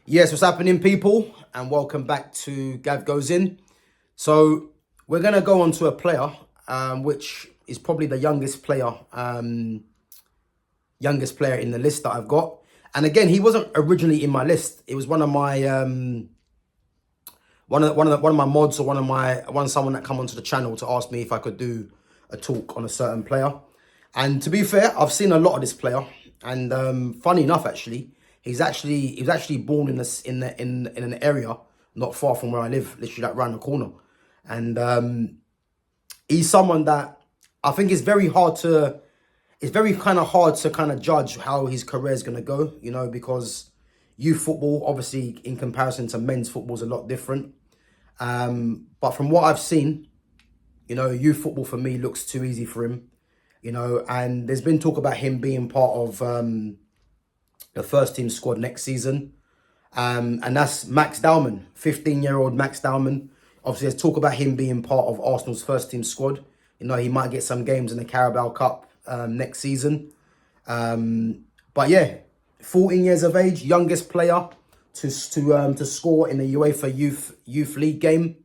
Yes, what's happening, people? And welcome back to GavGoesIn. So we're gonna go on to a player, which is probably the youngest player in the list that I've got. And again, he wasn't originally in my list. It was one of my one of my mods, or someone that come onto the channel to ask me if I could do a talk on a certain player. And to be fair, I've seen a lot of this player, and funny enough, actually, he was actually born in an area not far from where I live, literally like round the corner, and he's someone that I think is very hard to. It's very kind of hard to kind of judge how his career is going to go, because youth football, obviously, in comparison to men's football, is a lot different. But from what I've seen, youth football for me looks too easy for him, and there's been talk about him being part of the first team squad next season. And that's Max Dowman, 15-year-old Max Dowman. Obviously, there's talk about him being part of Arsenal's first team squad. He might get some games in the Carabao Cup next season. But yeah, 14 years of age, youngest player to score in the UEFA Youth League game.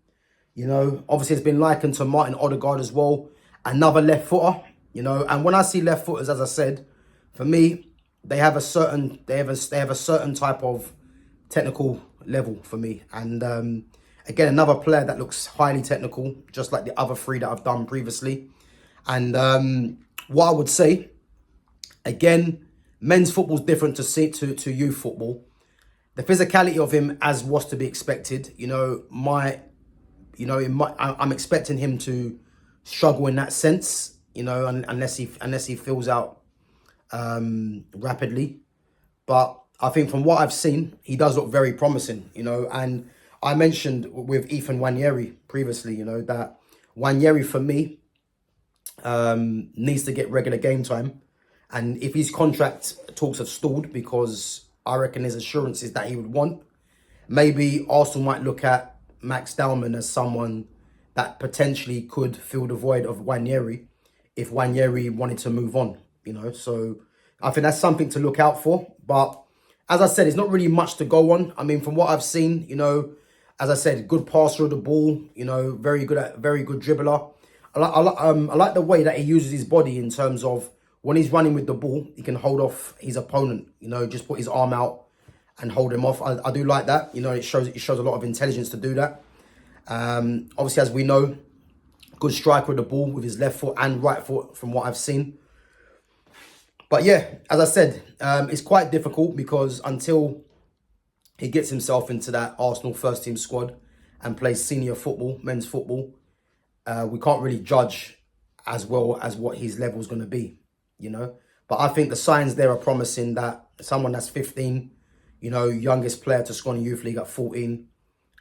Obviously it's been likened to Martin Odegaard as well, another left footer. And when I see left footers, as I said, for me, they have a certain type of technical level for me. And again, another player that looks highly technical, just like the other three that I've done previously. And what I would say, again, men's football is different to youth football. The physicality of him, as was to be expected, I'm expecting him to struggle in that sense, unless he fills out rapidly. But I think from what I've seen, he does look very promising, and I mentioned with Ethan Nwaneri previously, that Nwaneri for me needs to get regular game time. And if his contract talks have stalled, because I reckon his assurances that he would want, maybe Arsenal might look at Max Dowman as someone that potentially could fill the void of Nwaneri if Nwaneri wanted to move on, So I think that's something to look out for. But as I said, it's not really much to go on. I mean, from what I've seen, as I said, good passer of the ball, very good dribbler. I like the way that he uses his body in terms of when he's running with the ball, he can hold off his opponent, just put his arm out and hold him off. I do like that. It shows a lot of intelligence to do that. Obviously, as we know, good striker with the ball with his left foot and right foot from what I've seen. But yeah, as I said, it's quite difficult because until he gets himself into that Arsenal first team squad and plays senior football, men's football, we can't really judge as well as what his level is going to be, But I think the signs there are promising that someone that's 15, youngest player to score in the youth league at 14,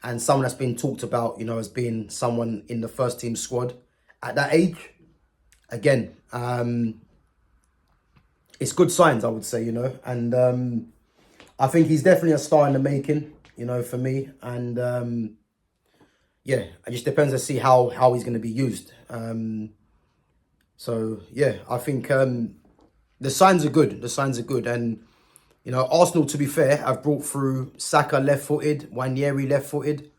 and someone that's been talked about, as being someone in the first team squad at that age. Again, it's good signs, I would say, and I think he's definitely a star in the making, for me. And yeah, it just depends to see how he's going to be used. So yeah, I think the signs are good. The signs are good, and Arsenal, to be fair, have brought through Saka left-footed, Nwaneri left-footed,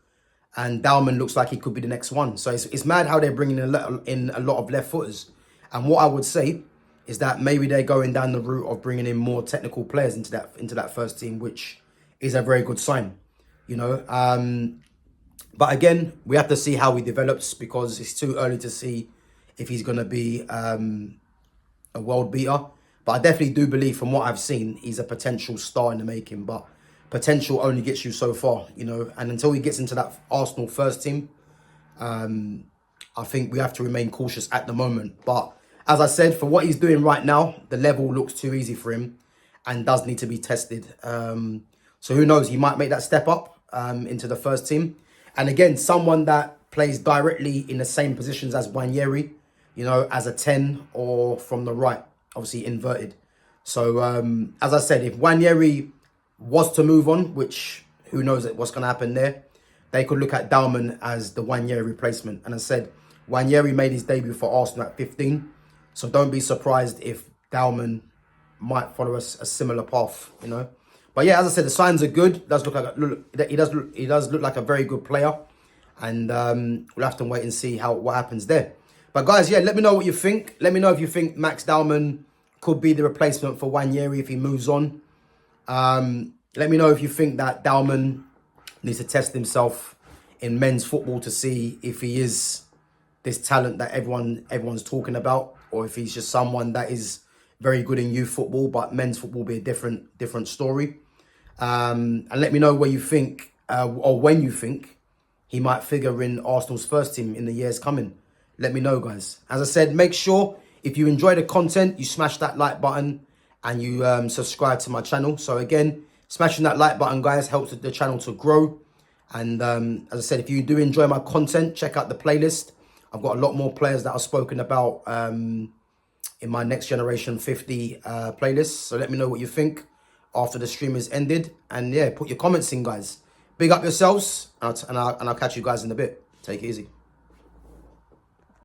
and Dowman looks like he could be the next one. So it's mad how they're bringing in a lot of left-footers. And what I would say is that maybe they're going down the route of bringing in more technical players into that first team, which is a very good sign, But again, we have to see how he develops, because it's too early to see if he's going to be a world beater. But I definitely do believe, from what I've seen, he's a potential star in the making. But potential only gets you so far, And until he gets into that Arsenal first team, I think we have to remain cautious at the moment. But as I said, for what he's doing right now, the level looks too easy for him and does need to be tested. So who knows? He might make that step up into the first team. And again, someone that plays directly in the same positions as Nwaneri, as a 10 or from the right, obviously inverted. So as I said, if Nwaneri was to move on, which who knows what's going to happen there, they could look at Dowman as the Nwaneri replacement. And I said, Nwaneri made his debut for Arsenal at 15. So don't be surprised if Dowman might follow a similar path, But yeah, as I said, the signs are good. Does look like he does look like a very good player, and we'll have to wait and see what happens there. But guys, yeah, let me know what you think. Let me know if you think Max Dowman could be the replacement for Wanyeri if he moves on. Let me know if you think that Dowman needs to test himself in men's football to see if he is this talent that everyone's talking about, or if he's just someone that is very good in youth football, but men's football will be a different story. And let me know where you think, or when you think he might figure in Arsenal's first team in the years coming. Let me know, guys. As I said, make sure if you enjoy the content, you smash that like button and you subscribe to my channel. So again, smashing that like button, guys, helps the channel to grow. And as I said, if you do enjoy my content, check out the playlist. I've got a lot more players that I've spoken about in my Next Generation 50 playlist. So let me know what you think after the stream is ended. And yeah, put your comments in, guys. Big up yourselves, and I'll catch you guys in a bit. Take it easy.